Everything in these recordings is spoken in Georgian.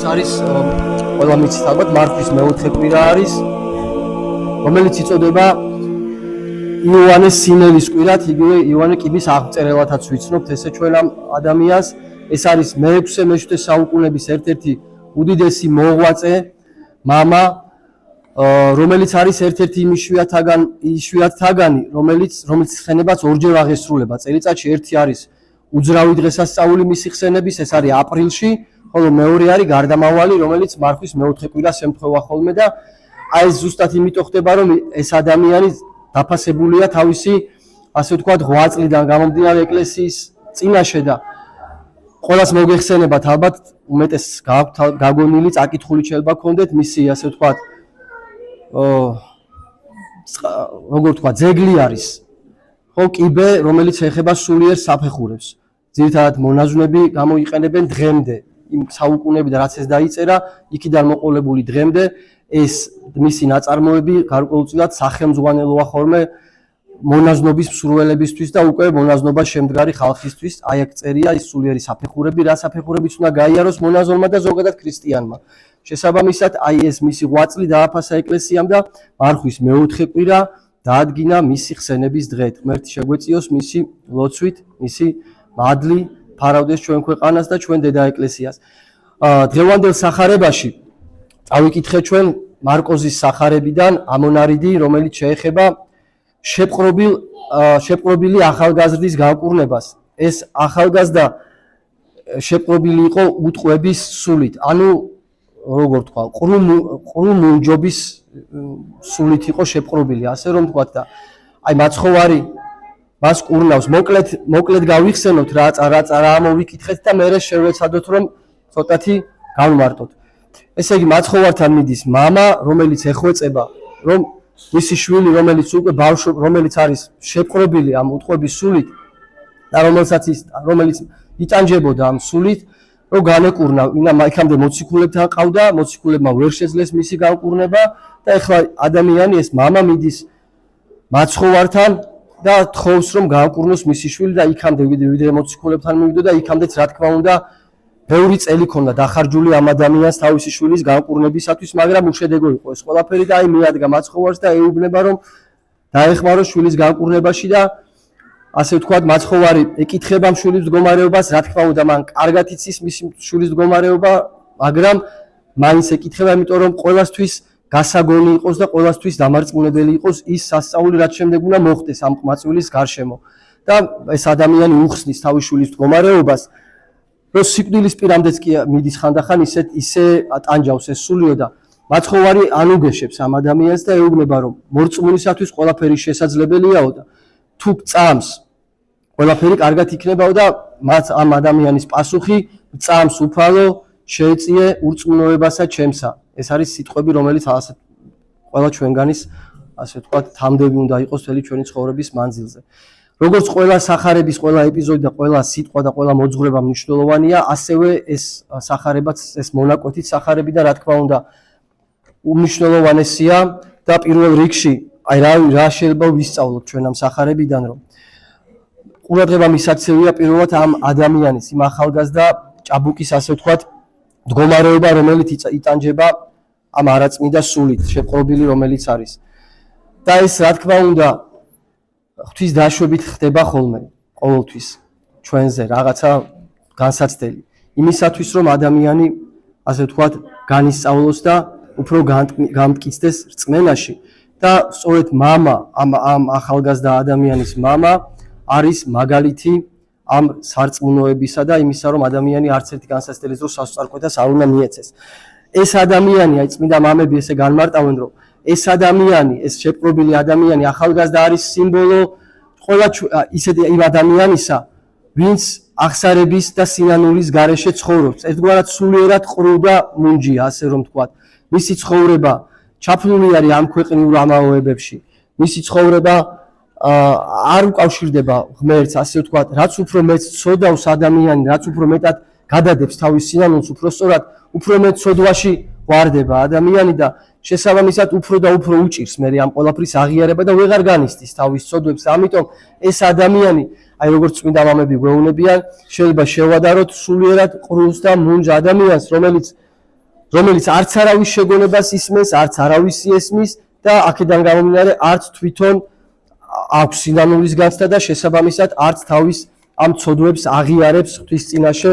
არის ყველა მიცით ალბათ მართვის მეოთხე კვირა არის, რომელიც იწოდება იოანეს სინელის კვირად, იგივე იოანე კიბის აღწერელათაც ვიცნობთ ესე ჩვენ ამ ადამიანს. ეს არის მე-6-მე-7 საუკუნეების ერთ-ერთი უდიდესი მოღვაწე მამა, რომელიც არის ერთ-ერთი იმ იშვიათთაგანი, რომელიც ხსენებაც ორჯერ აღესრულება. წელიწადში ერთი არის უძრავი დღესასწაული მისი ხსენების, ეს არის აპრილში, ხოლო მეორე არის გარდამავალი, რომელიც მართვის მეოთხე კვირას ემთხვევა ხოლმე და აი ეს ზუსტად იმიტომ ხდება, რომ ეს ადამიანი დაფასებულია თავისი, ასე ვთქვათ, ღვაწლიდან გამომდინარე ეკლესიის წინაშე და ყველას მოგეხსენებათ ალბათ უმეტეს გაგონილი წაკითხული შეიძლება გქონდეთ მისი, ასე ვთქვათ, როგორ ვთქვა, ძეგლი არის ხო კიბე, რომელიც ეხება სულიერ საფეხურებს. ძირითადად მონაზვნები გამოიყენებენ დღემდე, იმ საუკუნეებიდან რაც ეს დაიწერა, იქიდან მოყოლებული დღემდე ეს მისი ნაწარმოები გარკვეულწილად სახელმძღვანელოა ხოლმე მონაზნობის მსურველებისთვის და უკვე მონაზნობას შემდგარი ხალხისთვის. აი აქ წერია ის სულიერი საფეხურები, რა საფეხურებიც უნდა გაიაროს მონაზონმა და ზოგადად ქრისტიანმა. შესაბამისად, აი ეს მისი ღვაწლი დააფასა ეკლესიამ და მარხვის მეოთხე კვირა დაადგინა მისი ხსენების დღედ. ღმერთი შეგვეწიოს მისი ლოცვით, მისი მადლი ფარავდეს ჩვენ ქვეყანას და ჩვენ დედა ეკლესიას. დღევანდელ სახარებაში წავიკითხეთ ჩვენ მარკოზის სახარებიდან ამონარიდი, რომელიც შეეხება შეპყრობილი ახალგაზრდის განკურნებას. ეს ახალგაზრდა შეპყრობილი იყო უტყვების სულით, ანუ როგორ ვთქვა, ყრუ-მუნჯობის სულით იყო შეპყრობილი, ასე რომ ვთქვათ და აი მაცხოვარი მას კურნავს. მოკლედ გავიხსენოთ რა მოვიკითხეთ და მერე შევეცადოთ რომ ცოტათი გავმარტოთ. ესე იგი მაცხოვართან მიდის მამა, რომელიც ეხვეწება რომ მისი შვილი, რომელიც არის შეპყრობილი ამ უტყვების სულით და რომელიც იტანჯებოდა ამ სულით, რომ განეკურნა, იქამდე მოციქულებთან ყავდა, მოციქულებმა ვერ შეძლეს მისი განკურნება და ეხლა ადამიანი ეს მამა მიდის მაცხოვართან და თხოვს რომ განკურნოს მისი შვილი და იქამდე ვიდრე მოციქულებთან მივიდო და იქამდეც რა თქმა უნდა ბევრი წელი ქონდა დახარჯული ამ ადამიანს თავისი შვილის განკურნებისათვის, მაგრამ უშედეგო იყო ეს ყველაფერი და აი მიადგა მაცხოვარს და ეუბნება რომ დაეხმაროს შვილის განკურნებაში და ასე ვთქვათ, მაცხოვარი ეკითხება შვილის მდგომარეობას, რა თქმა უნდა, მან კარგად იცის მისი შვილის მდგომარეობა, მაგრამ მაინც ეკითხება, იმიტომ რომ ყველასთვის გასაგონი იყოს და ყველასთვის დამარწმუნებელი იყოს ის სასწაული, რაც შემდეგ უნდა მოხდეს ამ ყმაწვილის გარშემო. და ეს ადამიანი უხსნის თავის შვილის მდგომარეობას, რომ სიკვდილის პირამდეც კი მიდის ხანდახან ისე ტანჯავს ეს სულიო და მაცხოვარი ანუგეშებს ამ ადამიანს და ეუბნება, რომ მორწმუნისათვის ყველაფერი შესაძლებელიაო და თუ წამს ყველაფერი კარგად იქნებაო და მათ ამ ადამიანის პასუხი წამს უფალო შეეწიე ურწმუნოებასა ჩემსა. ეს არის სიტყვები, რომელიც ასე ყველა ჩვენგანის ასე ვთქვათ თამდები უნდა იყოს მთელი ჩვენი ცხოვრების მანძილზე. როგორც ყველა სახარების, ყველა ეპიზოდი და ყველა სიტყვა და ყველა მოძღვრება მნიშვნელოვანია, ასევე ეს სახარებაც, ეს მონაკვეთით სახარები და რა თქმა უნდა უმნიშვნელოვანესია და პირველ რიგში აი რა შეიძლება ვისწავლოთ ჩვენ ამ სახარებიდან, რომ ყურადღება მისაქცევია პირველად ამ ადამიანის, იმ ახალგაზრდა ჭაბუკის ასე ვთქვათ მდგომარეობა, რომელიც იტანჯება ამ არაწმიდა სულით, შეპყრობილი რომელიც არის. და ეს რა თქმა უნდა ღვთის დაშვებით ხდება ხოლმე ყოველთვის ჩვენზე რაღაცა განსაცდელი. იმისათვის რომ ადამიანი ასე ვთქვათ განისწავლოს და უფრო გამტკიცდეს რწმენაში. და სწორედ მამა, ამ ახალგაზრდა ადამიანის მამა არის მაგალითი ამ სარწმუნოებისა და იმისა, რომ ადამიანი არც ერთი განსაცდელის დროს სასწარკვეთას არ უნდა მიეცეს. ეს ადამიანი, აი წმინდა მამები ესე განმარტავენ, რომ ეს ადამიანი, ეს შეპყრობილი ადამიანი, ახალგაზრდა არის სიმბოლო ყველა ისეთი იმ ადამიანისა, ვინც აღსარების და სინანულის გარეშე ცხოვრობს. ერთგვარად სულიერად ყრუ და მუნჯია, ასე რომ ვთქვათ. მისი ცხოვრება ჩაფლული არის ამ ქვეყნიურ ამაოებებში. მისი ცხოვრება არ უკავშირდება ღმერთს, ასე ვთქვათ, რაც უფრო მეტ ცოდავს ადამიანი, რაც უფრო მეტად გადადებს თავის სინანულს, უფრო სწორად, უფრო მეტ ცოდვაში ვარდება ადამიანი და შესაბამისად უფრო და უფრო უჭირს მე ამ ყველაფრის აღიარება და ვეღარ განიცდის თავის ცოდვებს. ამიტომ ეს ადამიანი, აი როგორც წმინდა მამები გვეუბნებიან, შეიძლება შევადაროთ სულიერად ყრუს და მუნჯ ადამიანს, რომელიც რომელიც არც არავის შეგონებას ისმენს, არც არავის ესმის და აქედან გამომდინარე არც თვითონ აქვს სინანულის განცდა და შესაბამისად არც თავის ამ ცოდვებს აღიარებს ღვთის წინაშე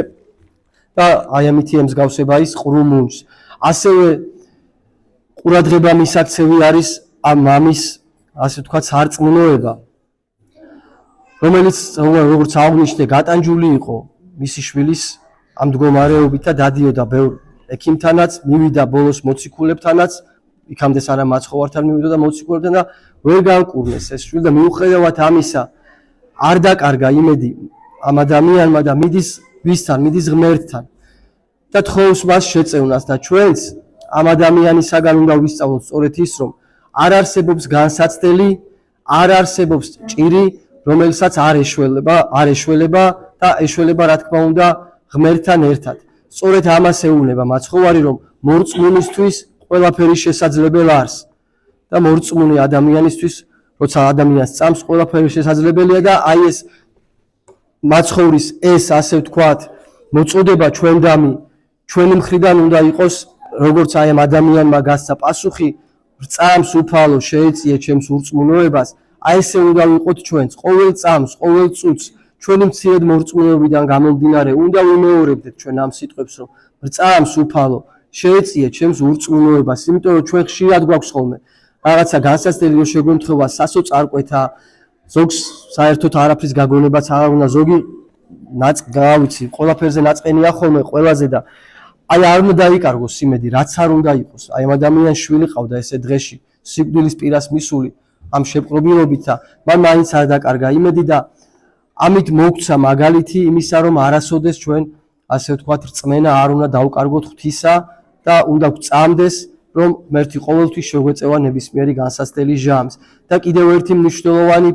და აი ამითი ემსგავსება ის ყრუ მუნჯს. ასევე ყურადღება მისაქცევი არის ამ მამის, ასე ვთქვათ, სარწმუნოება, რომელიც როგორც აღნიშნე, გატანჯული იყო მისი შვილის ამ მდგომარეობით და დადიოდა ბევრ ექიმთანაც, მივიდა ბოლოს მოციქულებთანაც, იქამდე სანამ მაცხოვართან მივიდა და მოციქულებთან და ვერ განკურნეს ეს შვილი და მიუხედავად ამისა არ დაკარგა იმედი ამ ადამიანმა და მიდის ვისთან, მიდის ღმერთთან და თხოვს მას შეწევნას და ჩვენც ამ ადამიანისაგან უნდა ვისწავლოთ სწორედ ის, რომ არ არსებობს განსაცდელი, არ არსებობს ჭირი, რომელსაც არ ეშველება და ეშველება რა თქმა უნდა ღმერთთან ერთად. სწორედ ამას ეუბნება მაცხოვარი, რომ მორწმუნისთვის ყველაფერი შესაძლებელი არის და მორწმუნე ადამიანისთვის, როცა ადამიანს წამს, ყველაფერი შესაძლებელია და აი ეს მაცხოვრის ეს, ასე ვთქვათ, მოწოდება ჩვენდამი ჩვენი მხრიდან უნდა იყოს, როგორც აი ამ ადამიანმა გასცა პასუხი, წამს უფალო შეეწიე ჩემს ურწმუნოებას, აი ესე უნდა ვიყოთ ჩვენც, ყოველ წამს, ყოველ წუთს ჩვენი მცირედ მორწმუნეობიდან გამომდინარე უნდა ვიმეორებდეთ ჩვენ ამ სიტყვებს, რომ წამს უფალო შეეწიე ჩემს ურწმუნოებას, იმიტომ რომ ჩვენ ხშირად გვაქვს ხოლმე რაღაცა განსაცდელი რომ შეგვემთხვევა სასოწარკვეთა, ზოგს საერთოდ არაფრის გაგონებაც არ უნდა, ზოგი გავიცი, ყველაფერზე ნაწყენია ხოლმე ყველაზე და აი არ უნდა დაიკარგოს იმედი, რაც არ უნდა იყოს. აი ამ ადამიანს შვილი ყავდა ესე დღეში, სიკვდილის პირას მისული ამ შეპყრობილობით და მან მაინც არ დაკარგა იმედი და ამით მოგცა მაგალითი იმისა, რომ არასოდეს ჩვენ, ასე ვთქვათ, რწმენა არ უნდა დავკარგოთ ღვთისა და უნდა გვწამდეს, რომ ღმერთი ყოველთვის შეგვეწევა ნებისმიერი განსაცდელი ჟამს. და კიდევ ერთი მნიშვნელოვანი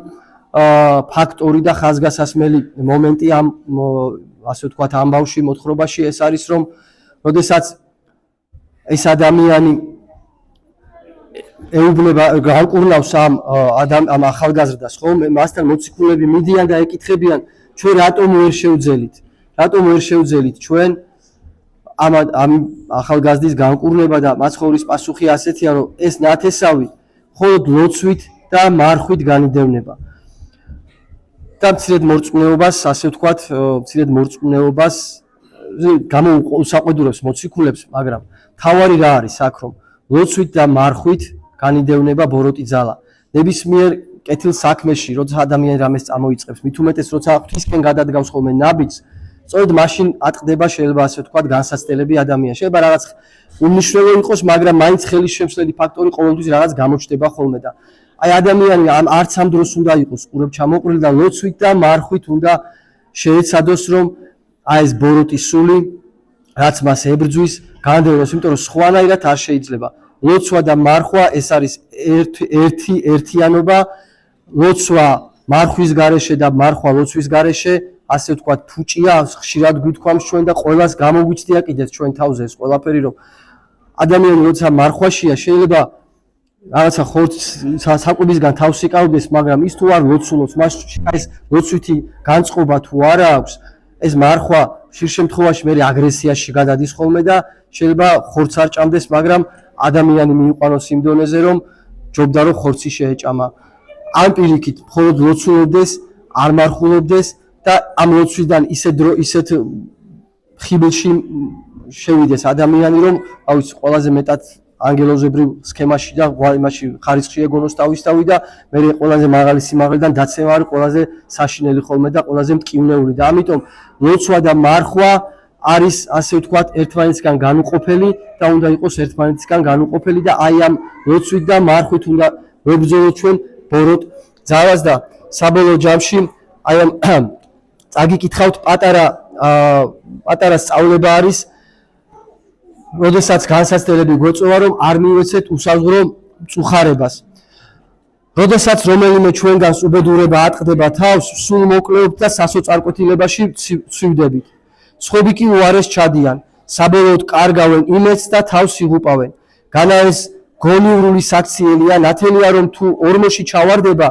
ფაქტორი და ხაზგასასმელი მომენტი ამ, ასე ვთქვათ, ამ ბავშვი მოთხრობაში ეს არის, რომ როდესაც ეს ადამიანი ეუბნება განკურნავს ამ ახალგაზრდას, ხოლმე მასთან მოციქულები მიდიან და ეკითხებიან, ჩვენ რატომ ვერ შევძელით ჩვენ ამ ახალგაზრდის განკურნება და მაცხოვრის პასუხი ასეთია, რომ ეს ნათესავი მხოლოდ ლოცვით და მარხვით განიდევნება. და მცირედ მორწმუნეობას, ასე ვთქვათ, მცირედ მორწმუნეობას გამოუსაყვედურებს მოციქულებს, მაგრამ თავარი რა არის აქ, რომ ლოცვით და მარხვით განიდევნება ბოროტი ძალა. ნებისმიერ კეთილ საქმეში, როცა ადამიანი რამეს წამოიწყებს, მით უმეტეს როცა ღვთისკენ გადადგავს ხოლმე ნაბიჯს, სწორედ მაშინ ატყდება შეიძლება ასე ვთქვათ განსაცდელები ადამიანს. შეიძლება რაღაც უმნიშვნელო იყოს, მაგრამ მაინც ხელისშემშლელი ფაქტორი ყოველთვის რაღაც გამოჩნდება ხოლმე და აი ადამიანი არც ამ დროს უნდა იყოს ყურებ ჩამოყრილი და ლოცვით და მარხვით უნდა შეეცადოს, რომ აი ეს ბოროტის სული, რაც მას ებრძვის, განდევნოს, იმიტომ რომ სხვანაირად არ შეიძლება. ლოცვა და მარხვა ეს არის ერთიანობა, ლოცვა მარხვის გარეშე და მარხვა ლოცვის გარეშე, ასე ვთქვათ, ფუჭია, ხშირად გვითქვამს ჩვენ და ყველას გამოგვიცდია კიდეც ჩვენ თავზე ეს ყველაფერი, რომ ადამიანი როცა მარხვაშია, შეიძლება რაღაცა ხორცს საკვებისგან თავს იკავდეს, მაგრამ ის თუ არ ლოცულობს, მას ეს ლოცვითი განწყობა თუ არა აქვს, ეს მარხვა ხშირ შემთხვევაში მე აგრესიაში გადადის ხოლმე და შეიძლება ხორცს არ ჭამდეს, მაგრამ ადამიანი მიიყვანოს იმ დონეზე, რომ ჯობდა რომ ხორცი შეეჭამა. ამ პირიქით მხოლოდ ლოცულობდეს, არ მარხულობდეს და ამ ლოცვიდან ისეთ ხიბლში შევიდეს ადამიანი, რომ რა ვიცი, ყველაზე მეტად ანგელოზებრივ სქემაში და იმაში ხარისხში ეგონოს თავისთავი და მე ყველაზე მაღალი სიმაღლიდან დაცემა არის ყველაზე საშინელი ხოლმე და ყველაზე მტკივნეული და ამიტომ ლოცვა და მარხვა არის, ასე ვთქვათ, ერთმანეთისგან განუყოფელი და უნდა იყოს ერთმანეთისგან განუყოფელი და აი ამ ლოცვით და მარხვით უნდა ვებრძოლოთ ჩვენ ბოროტ ძალას და საბოლოო ჯამში აი ამ წაგიკითხავთ პატარა სწავლება არის, როდესაც განსაცდელები გვეწევა, რომ არ მივეცეთ უსაზღვრო მწუხარებას. როდესაც რომელიმე ჩვენგანს უბედურება ატყდება თავს, სულ მოკლეობთ და სასოწარკვეთილებაში ცვივდებით. სხვები კი უარეს ჩადიან, საბოლოოდ კარგავენ იმედს და თავს იღუპავენ. განა ეს გონივრული საქციელია, ნათელია რომ თუ ორმოში ჩავარდება,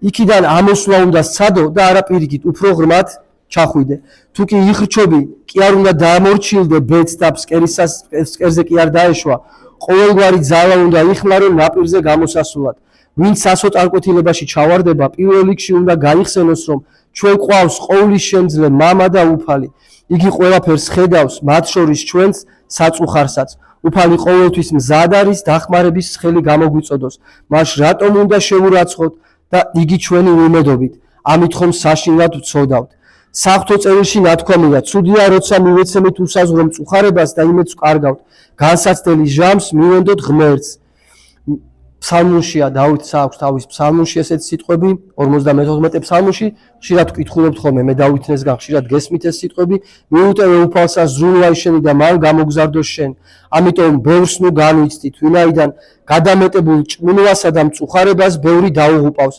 იქიდან ამოსვლა უნდა სცადო და არა პირიქით, უფრო ღრმად ჩახვიდე. თუ კი იხრჩობი, კი არ უნდა დაამორჩილდე ბედს და ფსკერზე კი არ დაეშვა. ყოველგვარი ძალა უნდა იხმლა, რომ ნაპირზე გამოსასვლად. ვინც სასოწარკვეთილებაში ჩავარდება, პირველ რიგში უნდა გაიხსენოს, რომ ჩვენ ყავს ყოვლის შემძლე მამა და უფალი. იგი ყველაფერს ხედავს, მათ შორის ჩვენს საწუხარსაც. უფალი ყოველთვის მზად არის დახმარების ხელი გამოგვიწოდოს. მას რატომ უნდა შევურაცხოთ და იგი ჩვენი უმედობით. ამით ხომ საშინლად ვცოდავთ. საღვთო წერილში ნათქვამია, ცუდია როცა მივეცემით უსაზღვრო მწუხარებას და იმედს ვკარგავთ. განსაცდელი ჟამს მივენდოთ ღმერთს. ფსალმუნშია დავითს აქვს თავის ფსალმუნში ესეთი სიტყვები 54 ფსალმუნში ხშირად ვკითხულობთ ხოლმე მე დავითნესგან ხშირად გესმით ეს სიტყვები მიუტევე უფალსა ზრუნვა შენი და მან გამოგზარდოს შენ ამიტომ ბევრს ნუ განვიცდით ვინაიდან გადამეტებულ ჭმუნვასა და მწუხარებას ბევრი დაუღუპავს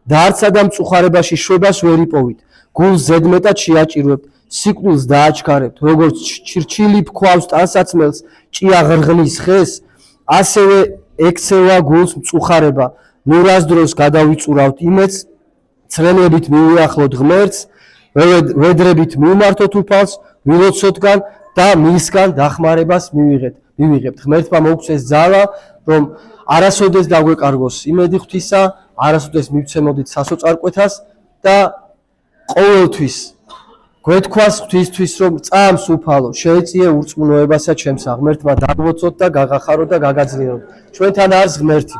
და არც ამ მწუხარებაში შვებას ვერ იპოვით გულს ზედმეტად შეაჭირვებთ სიკვდილს დააჩქარებთ როგორც ჩირჩილი ფქვავს ტანსაცმელს ჭია ღრღლის ხეს ასევე ექცევა გულს მწუხარება ნუ რას დროს გადავიწურავთ იმედს ცრემლებით მივიახლოთ ღმერთს ვედრებით მივმართოთ უფალს ვილოცოდგან და მისგან დახმარებას მივიღებთ ღმერთმა მოგცეს ძალა რომ არასოდეს დაგვეკარგოს იმედი ღვთისა არასოდეს მივცემოდით სასოწარკვეთას და ყოველთვის გვეთქვას ღვთისთვის რომ წამს უფალო შეეწიე ურწმუნოებასა ჩემსა ღმერთმა დაგვოცოთ და გაღახაროთ და გაგაძლიეროთ ჩვენთან არის ღმერთი